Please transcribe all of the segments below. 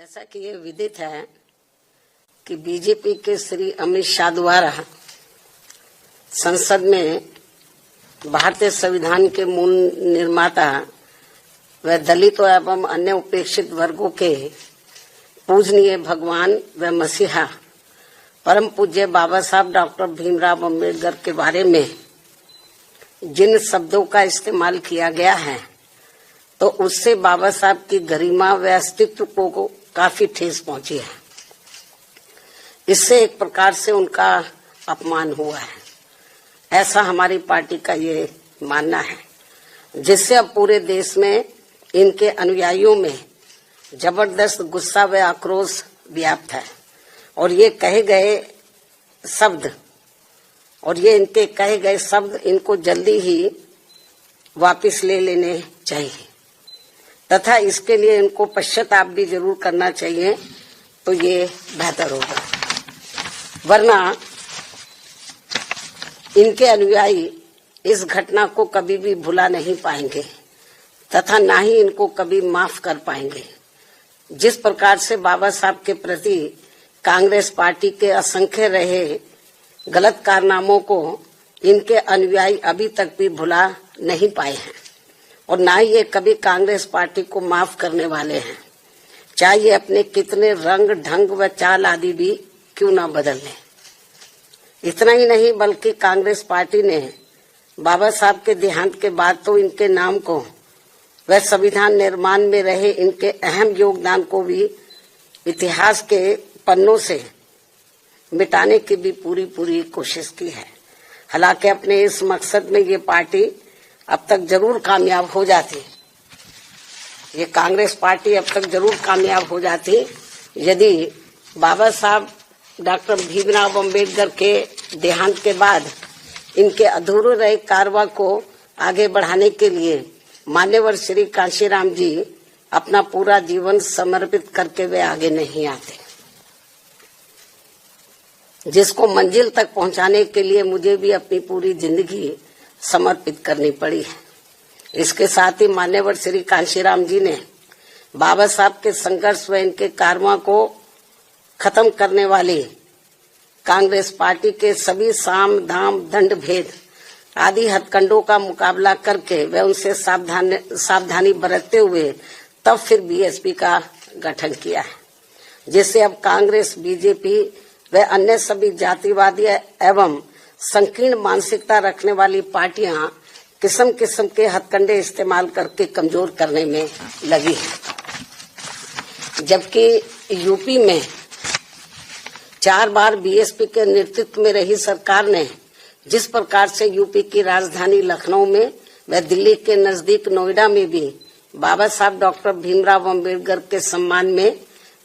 जैसा कि ये विदित है कि बीजेपी के श्री अमित शाह द्वारा संसद में भारतीय संविधान के मूल निर्माता व दलितों एवं अन्य उपेक्षित वर्गों के पूजनीय भगवान व मसीहा परम पूज्य बाबा साहब डॉक्टर भीमराव अम्बेडकर के बारे में जिन शब्दों का इस्तेमाल किया गया है तो उससे बाबा साहब की गरिमा व अस्तित्व को काफी ठेस पहुंची है। इससे एक प्रकार से उनका अपमान हुआ है, ऐसा हमारी पार्टी का ये मानना है, जिससे अब पूरे देश में इनके अनुयायियों में जबरदस्त गुस्सा व आक्रोश व्याप्त है और ये इनके कहे गए शब्द इनको जल्दी ही वापस ले लेने चाहिए तथा इसके लिए इनको पश्चाताप भी जरूर करना चाहिए, तो ये बेहतर होगा। वरना इनके अनुयायी इस घटना को कभी भी भुला नहीं पाएंगे तथा ना ही इनको कभी माफ कर पाएंगे। जिस प्रकार से बाबा साहब के प्रति कांग्रेस पार्टी के असंख्य रहे गलत कारनामों को इनके अनुयायी अभी तक भी भुला नहीं पाए हैं और ना ही ये कभी कांग्रेस पार्टी को माफ करने वाले हैं, चाहे ये अपने कितने रंग ढंग व चाल आदि भी क्यों ना बदल लें। इतना ही नहीं बल्कि कांग्रेस पार्टी ने बाबा साहब के देहांत के बाद तो इनके नाम को व संविधान निर्माण में रहे इनके अहम योगदान को भी इतिहास के पन्नों से मिटाने की भी पूरी कोशिश की है। हालांकि अपने इस मकसद में ये पार्टी अब तक जरूर कामयाब हो जाती, ये कांग्रेस पार्टी अब तक जरूर कामयाब हो जाती यदि बाबा साहब डॉक्टर भीमराव अम्बेडकर के देहांत के बाद इनके अधूरे रहे कारवा को आगे बढ़ाने के लिए मान्यवर श्री कांशीराम जी अपना पूरा जीवन समर्पित करके वे आगे नहीं आते, जिसको मंजिल तक पहुंचाने के लिए मुझे भी अपनी पूरी जिंदगी समर्पित करनी पड़ी है। इसके साथ ही मान्यवर श्री कांशीराम जी ने बाबा साहब के संघर्ष व इनके कारवा को खत्म करने वाली कांग्रेस पार्टी के सभी साम दाम दंड भेद आदि हथकंडों का मुकाबला करके व उनसे सावधानी बरतते हुए तब फिर बीएसपी का गठन किया है, जिससे अब कांग्रेस बीजेपी व अन्य सभी जातिवादी एवं संकीर्ण मानसिकता रखने वाली पार्टियां किस्म किस्म के हथकंडे इस्तेमाल करके कमजोर करने में लगी है। जबकि यूपी में 4 बार बीएसपी के नेतृत्व में रही सरकार ने जिस प्रकार से यूपी की राजधानी लखनऊ में व दिल्ली के नजदीक नोएडा में भी बाबा साहब डॉक्टर भीमराव अम्बेडकर के सम्मान में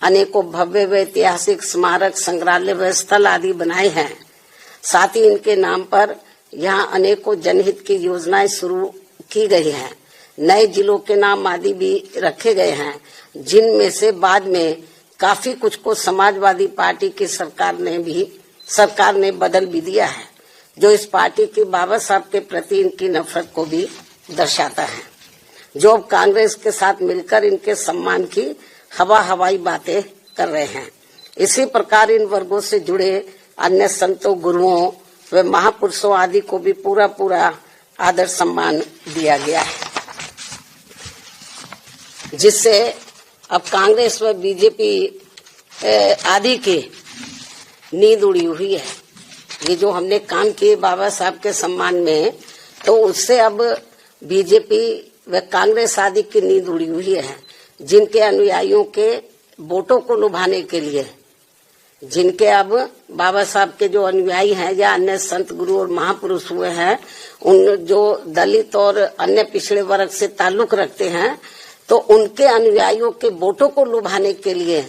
अनेकों भव्य व ऐतिहासिक स्मारक संग्रहालय व स्थल आदि बनाए हैं, साथ ही इनके नाम पर यहाँ अनेकों जनहित की योजनाएं शुरू की गई हैं। नए जिलों के नाम आदि भी रखे गए हैं, जिनमें से बाद में काफी कुछ को समाजवादी पार्टी की सरकार ने बदल भी दिया है, जो इस पार्टी की बाबा साहब के प्रति इनकी नफरत को भी दर्शाता है, जो अब कांग्रेस के साथ मिलकर इनके सम्मान की हवाई बातें कर रहे हैं। इसी प्रकार इन वर्गों से जुड़े अन्य संतों गुरुओं व महापुरुषों आदि को भी पूरा आदर सम्मान दिया गया है, जिससे अब कांग्रेस व बीजेपी आदि की नींद उड़ी हुई है। ये जो हमने काम किए बाबा साहब के सम्मान में, तो उससे अब बीजेपी व कांग्रेस आदि की नींद उड़ी हुई है, जिनके अनुयायियों के वोटों को लुभाने के लिए, जिनके अब बाबा साहब के जो अनुयायी हैं या अन्य संत गुरु और महापुरुष हुए हैं, उन जो दलित और अन्य पिछड़े वर्ग से ताल्लुक रखते हैं, तो उनके अनुयायियों के वोटों को लुभाने के लिए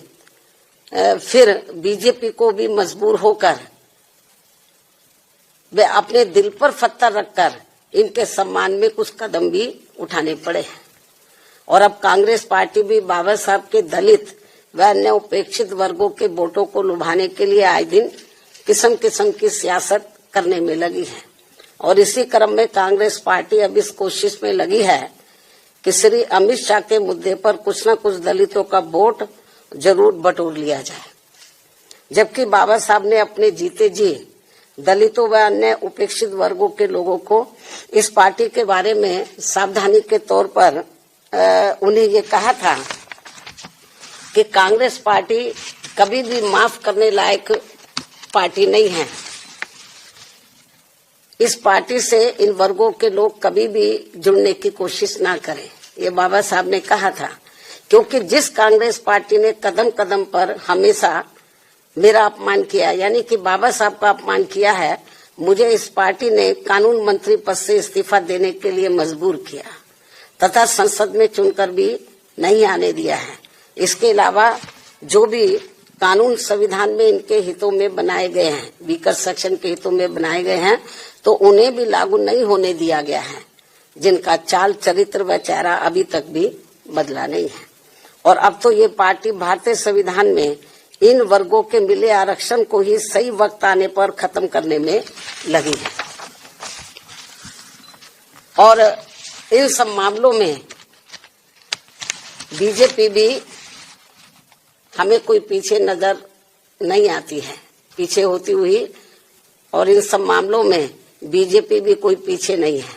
फिर बीजेपी को भी मजबूर होकर वे अपने दिल पर पत्थर रखकर इनके सम्मान में कुछ कदम भी उठाने पड़े हैं। और अब कांग्रेस पार्टी भी बाबा साहब के दलित व अन्य उपेक्षित वर्गों के वोटों को लुभाने के लिए आए दिन किस्म किस्म की सियासत करने में लगी है। और इसी क्रम में कांग्रेस पार्टी अब इस कोशिश में लगी है कि श्री अमित शाह के मुद्दे पर कुछ न कुछ दलितों का वोट जरूर बटोर लिया जाए। जबकि बाबा साहब ने अपने जीते जी दलितों व अन्य उपेक्षित वर्गों के लोगों को इस पार्टी के बारे में सावधानी के तौर पर उन्हें ये कहा था कि कांग्रेस पार्टी कभी भी माफ करने लायक पार्टी नहीं है। इस पार्टी से इन वर्गों के लोग कभी भी जुड़ने की कोशिश ना करें, ये बाबा साहब ने कहा था। क्योंकि जिस कांग्रेस पार्टी ने कदम कदम पर हमेशा मेरा अपमान किया, यानी कि बाबा साहब का अपमान किया है, मुझे इस पार्टी ने कानून मंत्री पद से इस्तीफा देने के लिए मजबूर किया तथा संसद में चुनकर भी नहीं आने दिया है। इसके अलावा जो भी कानून संविधान में इनके हितों में बनाए गए हैं, वीकर सेक्शन के हितों में बनाए गए हैं, तो उन्हें भी लागू नहीं होने दिया गया है, जिनका चाल चरित्र व चेहरा अभी तक भी बदला नहीं है। और अब तो ये पार्टी भारतीय संविधान में इन वर्गों के मिले आरक्षण को ही सही वक्त आने पर खत्म करने में लगी है। और इन सब मामलों में बीजेपी भी हमें कोई पीछे नजर नहीं आती है, पीछे होती हुई, और इन सब मामलों में बीजेपी भी कोई पीछे नहीं है।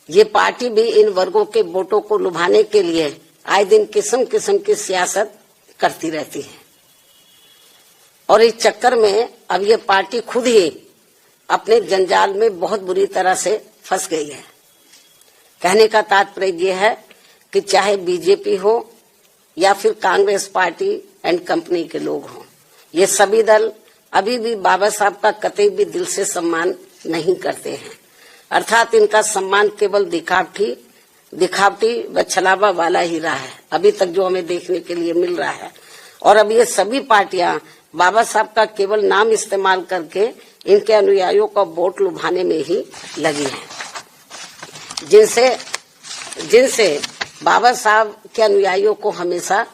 ये पार्टी भी इन वर्गों के वोटों को लुभाने के लिए आए दिन किस्म किस्म की सियासत करती रहती है। और इस चक्कर में अब ये पार्टी खुद ही अपने जंजाल में बहुत बुरी तरह से फंस गई है। कहने का तात्पर्य ये है कि चाहे बीजेपी हो या फिर कांग्रेस पार्टी एंड कंपनी के लोग हों, ये सभी दल अभी भी बाबा साहब का कतई भी दिल से सम्मान नहीं करते हैं। अर्थात इनका सम्मान केवल दिखावटी व छलावा वाला ही रहा है, अभी तक जो हमें देखने के लिए मिल रहा है। और अब ये सभी पार्टियां बाबा साहब का केवल नाम इस्तेमाल करके इनके अनुयायियों का वोट लुभाने में ही लगी है, जिनसे बाबा साहब के अनुयायियों को हमेशा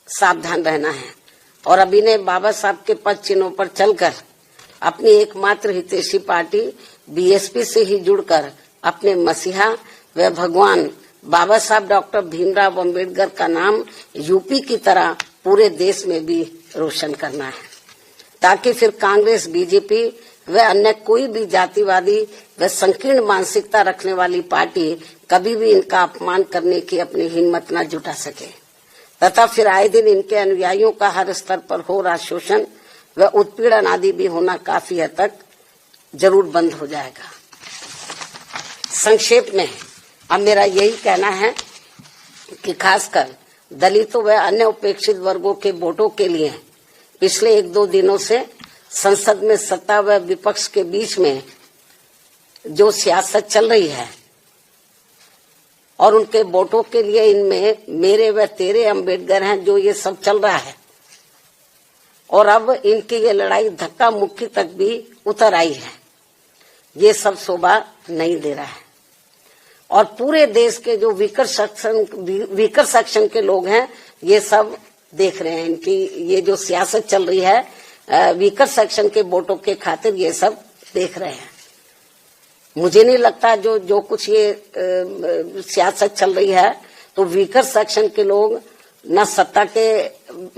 सावधान रहना है। और अब इन्हें बाबा साहब के पद चिन्हों पर चलकर अपनी एकमात्र हितैषी पार्टी बीएसपी से ही जुड़कर अपने मसीहा व भगवान बाबा साहब डॉक्टर भीमराव अम्बेडकर का नाम यूपी की तरह पूरे देश में भी रोशन करना है, ताकि फिर कांग्रेस, बीजेपी व अन्य कोई भी जातिवादी व संकीर्ण मानसिकता रखने वाली पार्टी कभी भी इनका अपमान करने की अपनी हिम्मत न जुटा सके, तथा फिर आए दिन इनके अनुयायियों का हर स्तर पर हो रहा शोषण व उत्पीड़न आदि भी होना काफी हद तक जरूर बंद हो जाएगा। संक्षेप में अब मेरा यही कहना है कि खासकर दलितों व अन्य उपेक्षित वर्गों के वोटों के लिए पिछले 1-2 दिनों से संसद में सत्ता व विपक्ष के बीच में जो सियासत चल रही है और उनके वोटों के लिए इनमें मेरे व तेरे अम्बेडकर हैं, जो ये सब चल रहा है, और अब इनकी ये लड़ाई धक्का मुक्की तक भी उतर आई है, ये सब शोभा नहीं दे रहा है। और पूरे देश के जो वीकर सेक्शन के लोग हैं, ये सब देख रहे हैं इनकी ये जो सियासत चल रही है वीकर सेक्शन के वोटों के खातिर, ये सब देख रहे हैं। मुझे नहीं लगता जो कुछ ये सियासत चल रही है तो वीकर सेक्शन के लोग न सत्ता के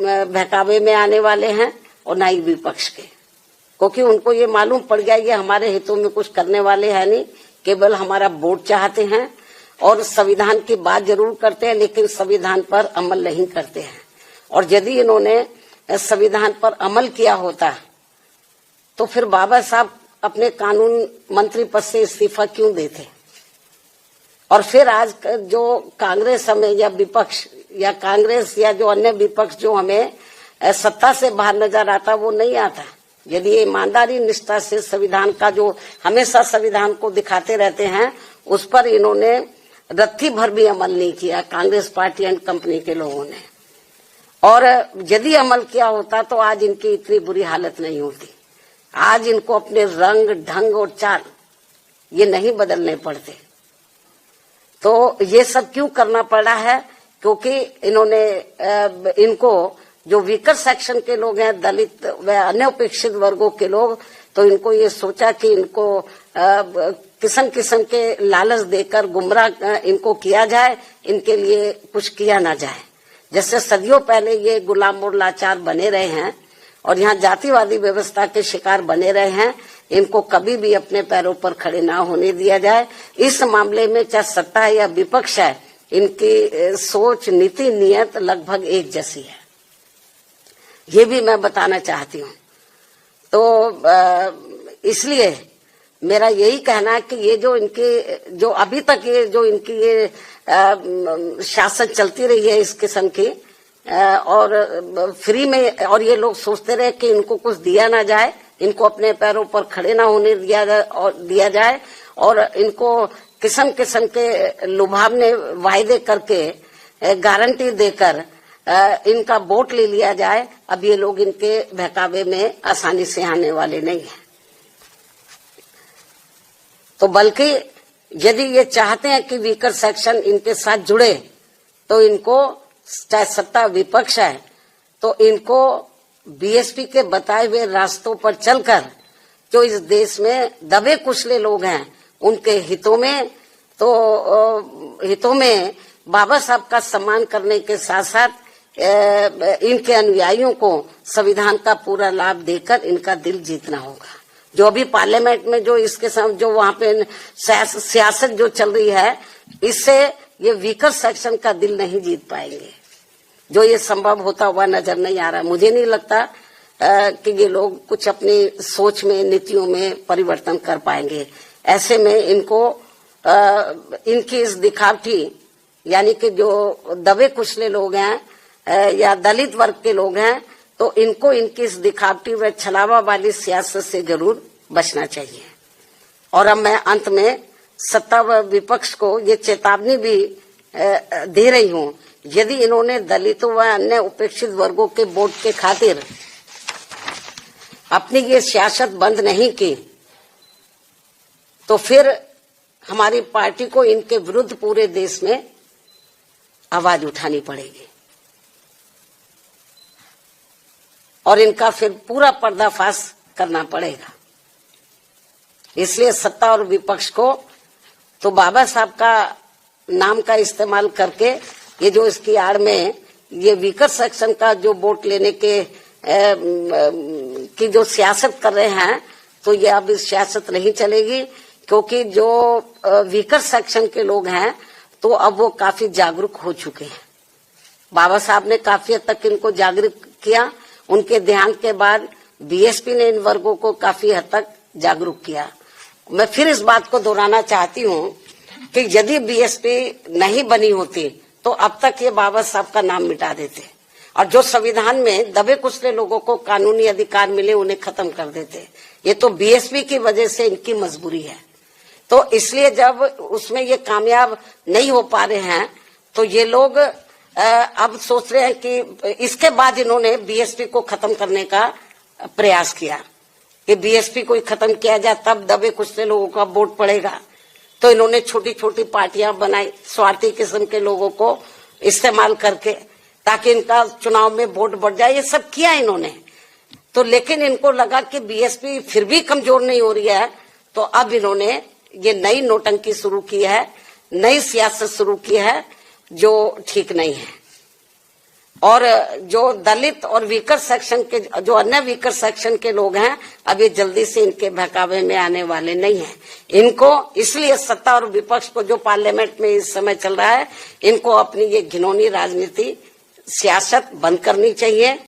बहकावे में आने वाले हैं और न ही विपक्ष के, क्योंकि उनको ये मालूम पड़ गया ये हमारे हितों में कुछ करने वाले हैं नहीं, केवल हमारा वोट चाहते हैं और संविधान की बात जरूर करते हैं, लेकिन संविधान पर अमल नहीं करते हैं। और यदि इन्होंने संविधान पर अमल किया होता तो फिर बाबा साहब अपने कानून मंत्री पद से इस्तीफा क्यों देते? और फिर आज जो कांग्रेस हमें या विपक्ष या कांग्रेस या जो अन्य विपक्ष जो हमें सत्ता से बाहर नजर आता, वो नहीं आता। यदि ईमानदारी निष्ठा से संविधान का जो हमेशा संविधान को दिखाते रहते हैं, उस पर इन्होंने रत्ती भर भी अमल नहीं किया कांग्रेस पार्टी एंड कंपनी के लोगों ने। और यदि अमल किया होता तो आज इनकी इतनी बुरी हालत नहीं होती। आज इनको अपने रंग, ढंग और चाल ये नहीं बदलने पड़ते। तो ये सब क्यों करना पड़ा है? क्योंकि इनको जो वीकर सेक्शन के लोग हैं, दलित व अन्य उपेक्षित वर्गों के लोग, तो इनको ये सोचा कि इनको किस्म किस्म के लालच देकर गुमराह इनको किया जाए, इनके लिए कुछ किया ना जाए। जैसे सदियों पहले ये गुलाम और लाचार बने रहे हैं और यहाँ जातिवादी व्यवस्था के शिकार बने रहे हैं, इनको कभी भी अपने पैरों पर खड़े ना होने दिया जाए। इस मामले में चाहे सत्ता है या विपक्ष है, इनकी सोच, नीति, नियत लगभग एक जैसी है, ये भी मैं बताना चाहती हूँ। तो इसलिए मेरा यही कहना है कि ये जो इनकी, जो अभी तक ये जो इनकी ये शासन चलती रही है इस किस्म की, और फ्री में, और ये लोग सोचते रहे कि इनको कुछ दिया ना जाए, इनको अपने पैरों पर खड़े ना होने दिया जाए और इनको किस्म किस्म के लुभावने वायदे करके, गारंटी देकर इनका वोट ले लिया जाए। अब ये लोग इनके बहकावे में आसानी से आने वाले नहीं है। तो बल्कि यदि ये चाहते हैं कि वीकर सेक्शन इनके साथ जुड़े, तो इनको, चाहे सत्ता विपक्ष है, तो इनको बीएसपी के बताए हुए रास्तों पर चलकर जो इस देश में दबे कुचले लोग हैं उनके हितों में बाबा साहब का सम्मान करने के साथ साथ इनके अनुयायियों को संविधान का पूरा लाभ देकर इनका दिल जीतना होगा। जो अभी पार्लियामेंट में जो इसके साथ जो वहां पे सियासत जो चल रही है, इससे ये वीकर सेक्शन का दिल नहीं जीत पाएंगे। जो ये संभव होता हुआ नजर नहीं आ रहा। मुझे नहीं लगता कि ये लोग कुछ अपनी सोच में, नीतियों में परिवर्तन कर पाएंगे। ऐसे में इनको इनकी इस दिखावटी, यानी कि जो दबे कुचले लोग हैं या दलित वर्ग के लोग हैं, तो इनको इनकी इस दिखावटी व छलावा वाली सियासत से जरूर बचना चाहिए। और अब मैं अंत में सत्ता व विपक्ष को ये चेतावनी भी दे रही हूं, यदि इन्होंने दलितों व अन्य उपेक्षित वर्गों के वोट के खातिर अपनी ये सियासत बंद नहीं की, तो फिर हमारी पार्टी को इनके विरुद्ध पूरे देश में आवाज उठानी पड़ेगी और इनका फिर पूरा पर्दाफाश करना पड़ेगा। इसलिए सत्ता और विपक्ष को तो बाबा साहब का नाम का इस्तेमाल करके ये जो इसकी आड़ में ये वीकर सेक्शन का जो वोट लेने के की जो सियासत कर रहे हैं, तो ये अब इस सियासत नहीं चलेगी, क्योंकि जो वीकर सेक्शन के लोग हैं तो अब वो काफी जागरूक हो चुके हैं। बाबा साहब ने काफी हद तक इनको जागरूक किया। उनके ध्यान के बाद बीएसपी ने इन वर्गों को काफी हद तक जागरूक किया। मैं फिर इस बात को दोहराना चाहती हूँ कि यदि बीएसपी नहीं बनी होती तो अब तक ये बाबा साहब का नाम मिटा देते और जो संविधान में दबे कुचले लोगों को कानूनी अधिकार मिले उन्हें खत्म कर देते। ये तो बीएसपी की वजह से इनकी मजबूरी है। तो इसलिए जब उसमें ये कामयाब नहीं हो पा रहे हैं, तो ये लोग अब सोच रहे हैं कि इसके बाद इन्होंने बीएसपी को खत्म करने का प्रयास किया कि बीएसपी को खत्म किया जाए, तब दबे कुचले लोगों का वोट पड़ेगा। तो इन्होंने छोटी छोटी पार्टियां बनाई स्वार्थी किस्म के लोगों को इस्तेमाल करके, ताकि इनका चुनाव में वोट बढ़ जाए। ये सब किया इन्होंने। तो लेकिन इनको लगा कि बीएसपी फिर भी कमजोर नहीं हो रही है, तो अब इन्होंने ये नई नौटंकी शुरू की है, नई सियासत शुरू की है जो ठीक नहीं है। और जो दलित और वीकर सेक्शन के, जो अन्य वीकर सेक्शन के लोग हैं, अब ये जल्दी से इनके बहकावे में आने वाले नहीं हैं। इनको इसलिए सत्ता और विपक्ष को, जो पार्लियामेंट में इस समय चल रहा है, इनको अपनी ये घिनौनी राजनीति, सियासत बंद करनी चाहिए।